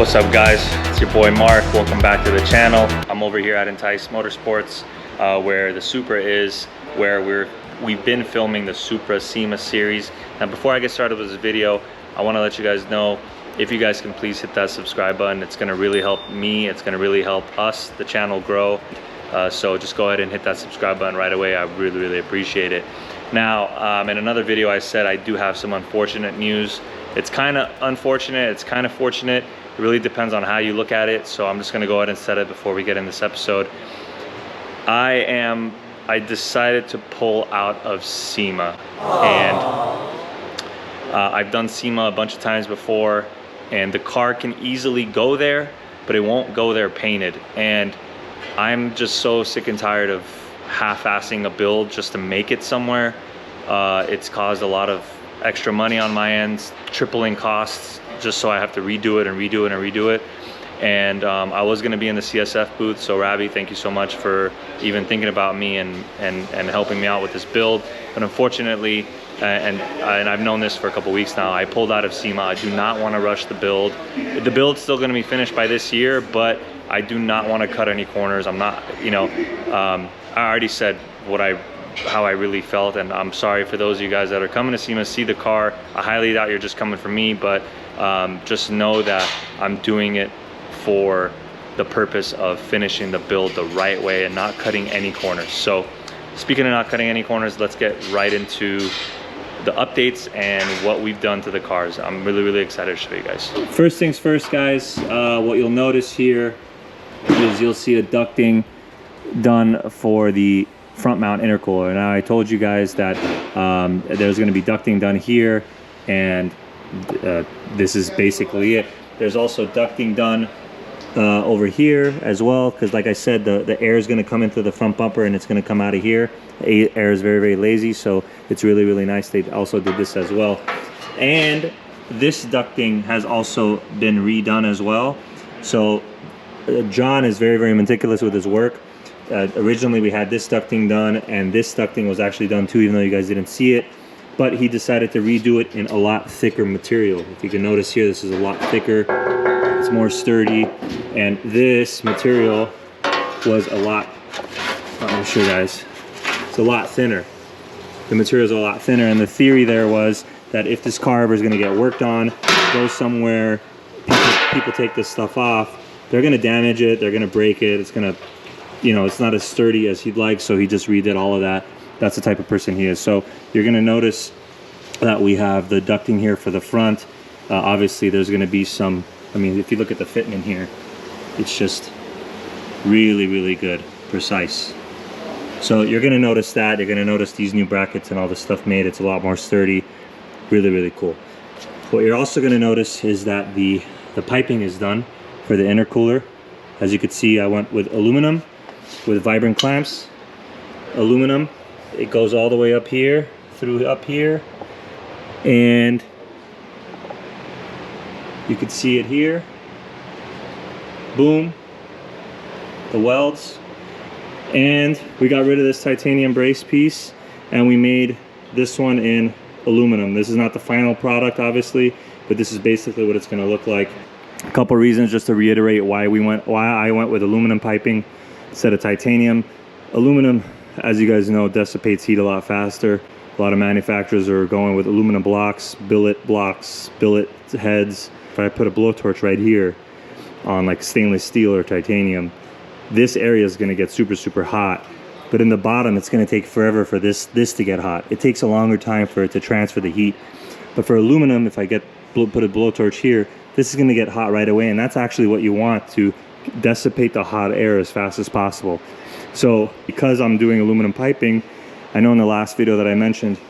What's up guys, it's your boy Mark. Welcome back to the channel. I'm over here at Entice Motorsports where the Supra is, where we've been filming the Supra Sema series. Now before I get started with this video, I want to let you guys know, if you guys can please hit that subscribe button. It's going to really help me, it's going to really help us, the channel, grow. So just go ahead and hit that subscribe button right away. I really appreciate it. Now in another video I said I do have some unfortunate news. It's kind of unfortunate, it's kind of fortunate. It really depends on how you look at it. So I'm just gonna go ahead and set it before we get in this episode. I decided to pull out of Sema. And I've done Sema a bunch of times before, and the car can easily go there, but it won't go there painted. And I'm just so sick and tired of half-assing a build just to make it somewhere. It's caused a lot of extra money on my end, tripling costs, just so I have to redo it and redo it and redo it. And I was going to be in the CSF booth, so Ravi, thank you so much for even thinking about me and helping me out with this build. But unfortunately, and I've known this for a couple weeks now, I pulled out of Sema. I do not want to rush the build. The build's still going to be finished by this year, but I do not want to cut any corners. I'm not, I already said how I really felt, and I'm sorry for those of you guys that are coming to Sema, see the car. I highly doubt you're just coming for me, but just know that I'm doing it for the purpose of finishing the build the right way and not cutting any corners. So speaking of not cutting any corners, let's get right into the updates and what we've done to the cars. I'm really excited to show you guys. First things first, guys, what you'll notice here is you'll see a ducting done for the front mount intercooler. Now I told you guys that there's going to be ducting done here, and this is basically it. There's also ducting done over here as well, because like I said, the air is going to come into the front bumper and it's going to come out of here. Air is very lazy, so it's really nice. They also did this as well, and this ducting has also been redone as well. So John is very meticulous with his work. Originally we had this ducting done, and this ducting was actually done too, even though you guys didn't see it, but he decided to redo it in a lot thicker material. If you can notice here, this is a lot thicker, it's more sturdy, and this material was a lot, I'm sure guys, it's a lot thinner. The material is a lot thinner, and the theory there was that if this car ever is going to get worked on, go somewhere, people take this stuff off, they're going to damage it, they're going to break it, it's going to, it's not as sturdy as he'd like, so he just redid all of that. That's the type of person he is. So you're going to notice that we have the ducting here for the front. Obviously there's going to be some, if you look at the fitment here, it's just really good, precise. So you're going to notice that. You're going to notice these new brackets and all this stuff made. It's a lot more sturdy, really cool. What you're also going to notice is that the piping is done for the intercooler. As you can see, I went with aluminum with vibrant clamps, aluminum. It goes all the way up here, through up here, and you can see it here. Boom, the welds. And we got rid of this titanium brace piece, and we made this one in aluminum. This is not the final product, obviously, but this is basically what it's going to look like. A couple reasons just to reiterate why I went with aluminum piping instead of titanium. Aluminum, as you guys know, dissipates heat a lot faster. A lot of manufacturers are going with aluminum blocks, billet heads. If I put a blowtorch right here on like stainless steel or titanium, this area is going to get super hot. But in the bottom, it's going to take forever for this to get hot. It takes a longer time for it to transfer the heat. But for aluminum, if I put a blowtorch here, this is going to get hot right away, and that's actually what you want, to dissipate the hot air as fast as possible. So because I'm doing aluminum piping, I know in the last video that I mentioned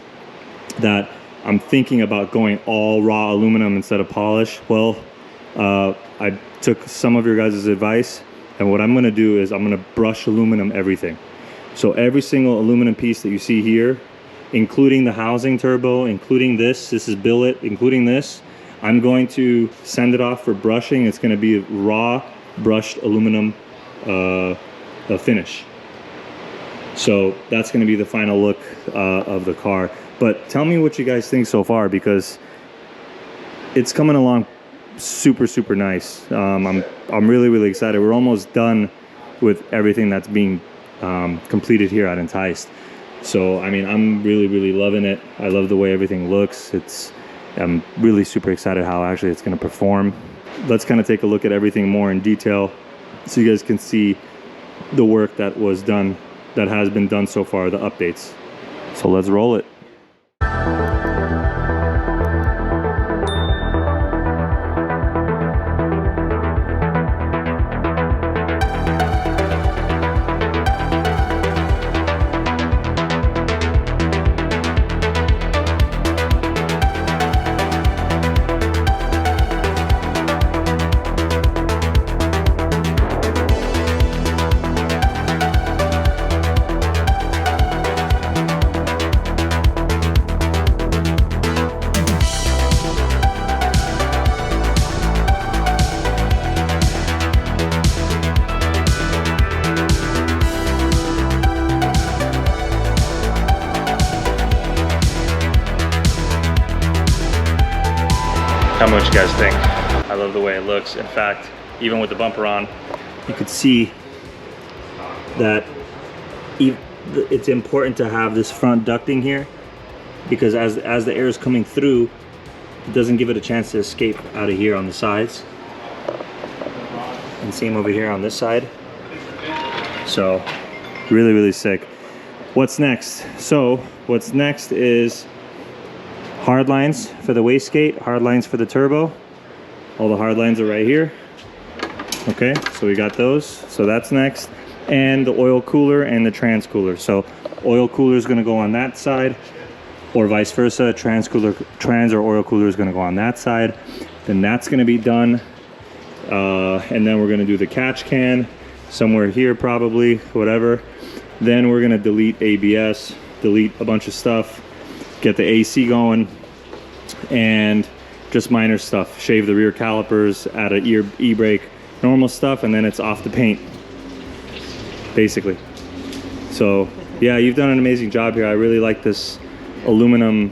that I'm thinking about going all raw aluminum instead of polish. Well, I took some of your guys' advice, and what I'm going to do is I'm going to brush aluminum everything. So every single aluminum piece that you see here, including the housing turbo, including this is billet, including this, I'm going to send it off for brushing. It's going to be raw brushed aluminum finish. So that's going to be the final look of the car. But tell me what you guys think so far, because it's coming along super nice. I'm really excited. We're almost done with everything that's being completed here at Enticed. So I mean, I'm really loving it. I love the way everything looks. I'm really super excited how actually it's going to perform. Let's kind of take a look at everything more in detail so you guys can see the work that was done, that has been done so far, the updates. So let's roll it. Tell me what you guys think. I love the way it looks. In fact, even with the bumper on, you could see that it's important to have this front ducting here, because as the air is coming through, it doesn't give it a chance to escape out of here on the sides. And same over here on this side. So really sick. What's next? So what's next is hard lines for the wastegate, hard lines for the turbo. All the hard lines are right here. Okay, so we got those. So that's next. And the oil cooler and the trans cooler. So oil cooler is going to go on that side, or vice versa. Trans or oil cooler is going to go on that side. Then that's going to be done. And then we're going to do the catch can somewhere here, probably, whatever. Then we're going to delete ABS, delete a bunch of stuff, get the AC going, and just minor stuff. Shave the rear calipers, add an e-brake, normal stuff, and then it's off the paint, basically. So yeah, you've done an amazing job here. I really like this aluminum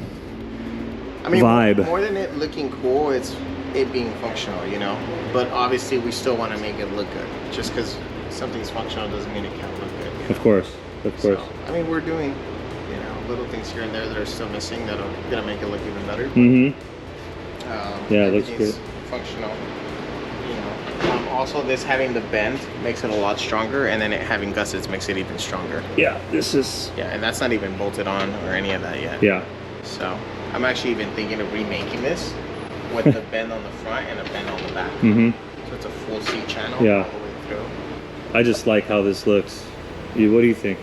vibe. More than it looking cool, it's it being functional, you know. But obviously we still want to make it look good. Just because something's functional doesn't mean it can't look good, you know? Of course. So, I mean, we're doing, you know, little things here and there that are still missing that are gonna make it look even better. Yeah, it looks good. Functional. You know. Also, this having the bend makes it a lot stronger, and then it having gussets makes it even stronger. Yeah, this is. Yeah, and that's not even bolted on or any of that yet. Yeah. So I'm actually even thinking of remaking this with the bend on the front and a bend on the back. So it's a full C channel. Yeah. All the way through. I just like how this looks. What do you think?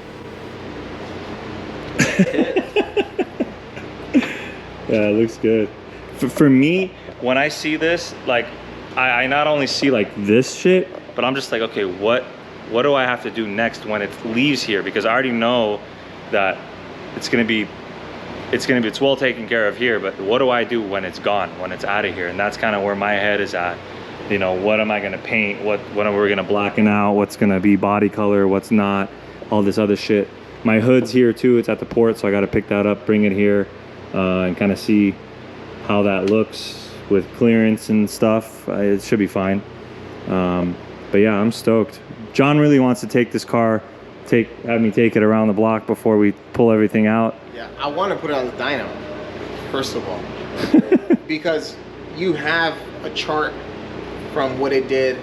Yeah, it looks good. For me, when I see this, like, I not only see like this shit, but I'm just like, okay, what do I have to do next when it leaves here? Because I already know that it's well taken care of here, but what do I do when it's gone, when it's out of here? And that's kind of where my head is at. You know, what am I gonna paint? What are we gonna blacken out? What's gonna be body color? What's not? All this other shit. My hood's here too. It's at the port, so I got to pick that up, bring it here, and kind of see how that looks with clearance and stuff. It should be fine. But yeah, I'm stoked. John really wants to take this car, have me take it around the block before we pull everything out. Yeah, I want to put it on the dyno, first of all, because you have a chart from what it did.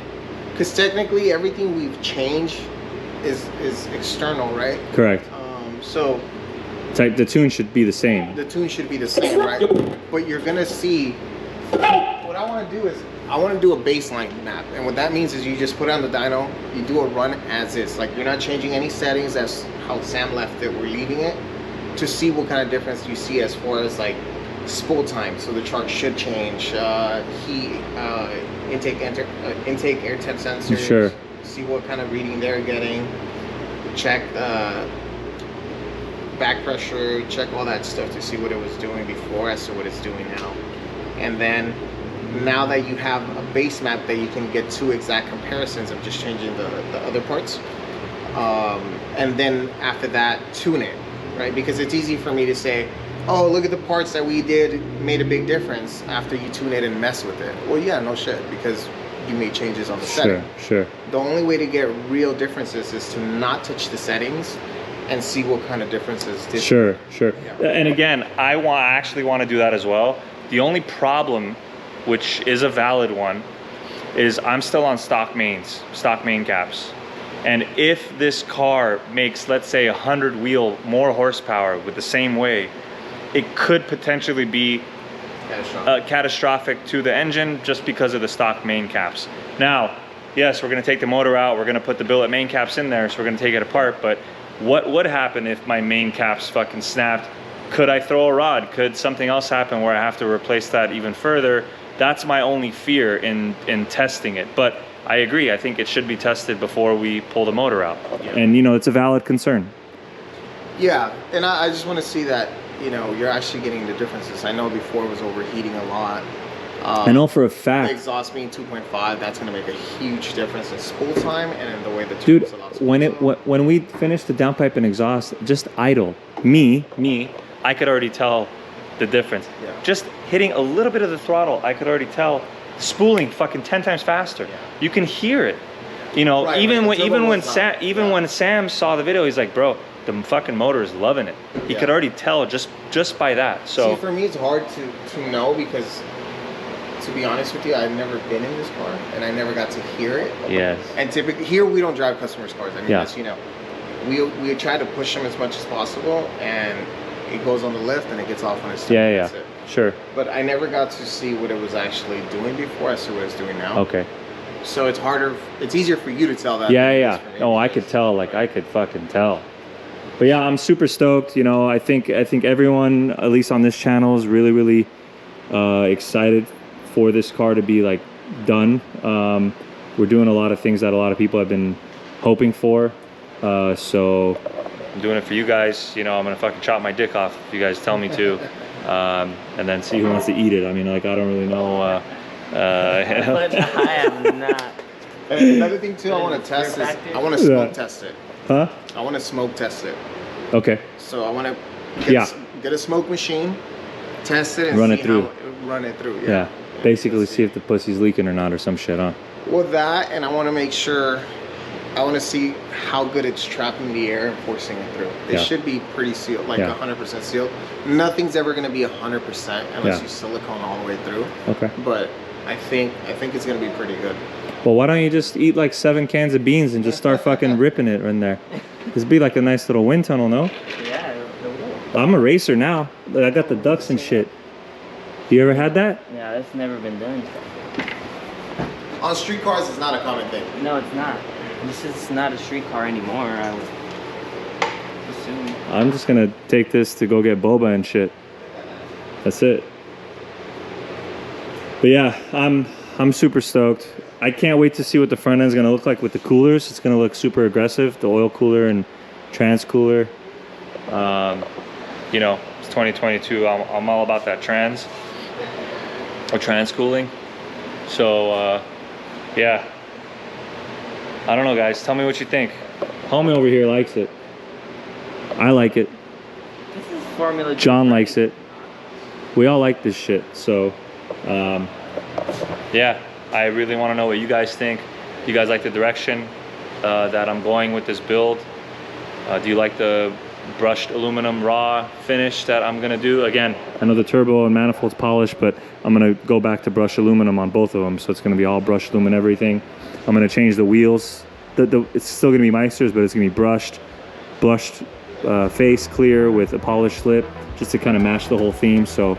Because technically, everything we've changed is external, right? Correct. So the tune should be the same. The tune should be the same, right? But you're gonna see, what I want to do is I want to do a baseline map, and what that means is you just put it on the dyno, you do a run as is, like you're not changing any settings. That's how Sam left it. We're leaving it to see what kind of difference you see as far as like spool time. So the chart should change. Heat, intake air temp sensors. Sure. See what kind of reading they're getting, check back pressure, check all that stuff to see what it was doing before as to what it's doing now. And then now that you have a base map that you can get two exact comparisons of just changing the other parts, and then after that tune it, right? Because it's easy for me to say, oh, look at the parts that we did made a big difference after you tune it and mess with it. Well, yeah, no shit, because you made changes on the setting. Sure. The only way to get real differences is to not touch the settings and see what kind of differences. Sure. Yeah. And again, I actually want to do that as well. The only problem, which is a valid one, is I'm still on stock main caps. And if this car makes, let's say, 100 wheel more horsepower with the same way, it could potentially be catastrophic to the engine just because of the stock main caps. Now, yes, we're going to take the motor out, we're going to put the billet main caps in there, so we're going to take it apart, but what would happen if my main caps fucking snapped? Could I throw a rod? Could something else happen where I have to replace that even further? That's my only fear in testing it. But I agree, I think it should be tested before we pull the motor out. Yeah. And you know, it's a valid concern. Yeah, and I just want to see that, you know, you're actually getting the differences. I know before it was overheating a lot. I know for a fact. The exhaust being 2.5, that's going to make a huge difference in spool time and in the way the dude, when we finished the downpipe and exhaust, just idle. Me, I could already tell the difference. Yeah. Just hitting a little bit of the throttle, I could already tell. Spooling fucking 10 times faster. Yeah. You can hear it. You know, right, even when when Sam saw the video, he's like, bro, the fucking motor is loving it. He could already tell just by that. So see, for me, it's hard to know because, to be honest with you, I've never been in this car and I never got to hear it. Yes. And typically here we don't drive customers' cars. I mean, as you know, we try to push them as much as possible, and it goes on the lift and it gets off on its stomach. Yeah. That's it. Sure. But I never got to see what it was actually doing before I see what it's doing now. Okay. So it's harder. It's easier for you to tell that. Yeah. Oh, I could tell. Like I could fucking tell. But yeah, I'm super stoked. You know, I think everyone, at least on this channel, is really excited for this car to be like done. We're doing a lot of things that a lot of people have been hoping for. So I'm doing it for you guys. You know, I'm gonna fucking chop my dick off if you guys tell me to, and then see who wants to eat it. I mean, like I don't really know. But I am not. And another thing too, I want to test is I want to smoke test it. Huh? I want to smoke test it. Okay. So I want to get a smoke machine, test it, and run see it through. Run it through. Yeah. Basically, see if the pussy's leaking or not, or some shit, huh? Well, that, and I want to make sure. I want to see how good it's trapping the air and forcing it through. It should be pretty sealed, like 100% sealed. Nothing's ever going to be 100% unless you silicone all the way through. Okay. But I think it's going to be pretty good. Well, why don't you just eat like 7 cans of beans and just start fucking ripping it in there? This be like a nice little wind tunnel, no? Yeah, it will. I'm a racer now. I got the ducks and shit. You ever had that? Yeah, that's never been done. On street cars, it's not a common thing. No, it's not. This is not a street car anymore, I would assume. I'm just gonna take this to go get boba and shit. That's it. But yeah, I'm super stoked. I can't wait to see what the front end is gonna look like with the coolers. It's gonna look super aggressive, the oil cooler and trans cooler. You know, it's 2022. I'm all about that trans cooling. So yeah, I don't know, guys. Tell me what you think. Homie over here likes it. I like it. This is Formula G. John likes it. We all like this shit. So yeah, I really want to know what you guys think. Do you guys like the direction that I'm going with this build? Do you like the brushed aluminum raw finish that I'm gonna do? Again, I know the turbo and manifold's polished, but I'm gonna go back to brushed aluminum on both of them. So it's gonna be all brushed aluminum, everything. I'm gonna change the wheels. It's still gonna be Meisters, but it's gonna be blushed face clear with a polished lip, just to kind of match the whole theme. So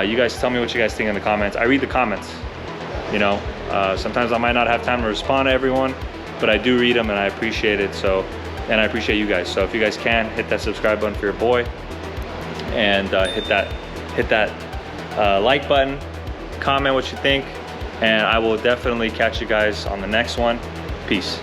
you guys tell me what you guys think in the comments. I read the comments. You know, sometimes I might not have time to respond to everyone, but I do read them and I appreciate it. So, and I appreciate you guys. So if you guys can, hit that subscribe button for your boy, and hit that like button, comment what you think, and I will definitely catch you guys on the next one. Peace.